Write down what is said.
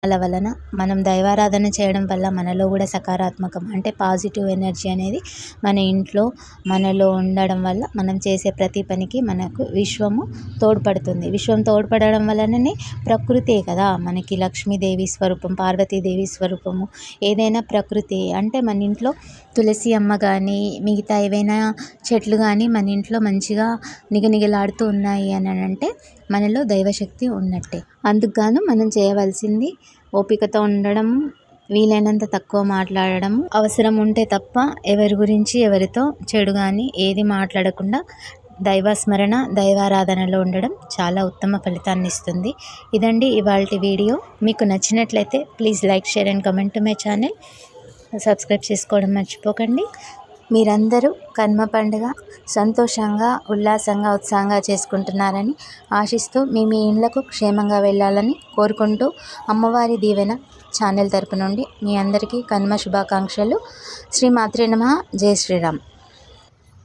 వలన మనం దైవారాధన చేయడం వల్ల మనలో కూడా సకారాత్మకం అంటే పాజిటివ్ ఎనర్జీ అనేది మన ఇంట్లో మనలో ఉండడం వల్ల మనం చేసే ప్రతి పనికి మనకు విశ్వము తోడ్పడుతుంది. విశ్వం తోడ్పడడం వలననే ప్రకృతే కదా మనకి లక్ష్మీదేవి స్వరూపం, పార్వతీదేవి స్వరూపము. ఏదైనా ప్రకృతి అంటే మన ఇంట్లో తులసి అమ్మ కానీ మిగతా ఏవైనా చెట్లు కానీ మన ఇంట్లో మంచిగా నిగనిగలాడుతూ ఉన్నాయి అని అంటే మనలో దైవశక్తి ఉన్నట్టే. అందుకు మనం చేయవలసింది ఓపికతో ఉండడం, వీలైనంత తక్కువ మాట్లాడడం, అవసరం ఉంటే తప్ప ఎవరి గురించి ఎవరితో చెడు కానీ ఏది మాట్లాడకుండా దైవస్మరణ దైవారాధనలో ఉండడం చాలా ఉత్తమ ఫలితాన్ని ఇస్తుంది. ఇదండి ఇవాల్టి వీడియో. మీకు నచ్చినట్లయితే please like, share and comment to my channel. Subscribe చేసుకోవడం మర్చిపోకండి. మీరందరూ కనుమ పండుగ సంతోషంగా, ఉల్లాసంగా, ఉత్సాహంగా చేసుకుంటున్నారని ఆశిస్తూ మీ ఇళ్లకు క్షేమంగా వెళ్ళాలని కోరుకుంటూ అమ్మవారి దీవెన ఛానల్ తరపు నుండి మీ అందరికీ కనుమ శుభాకాంక్షలు. శ్రీమాత్రే నమః. జై శ్రీరామ్.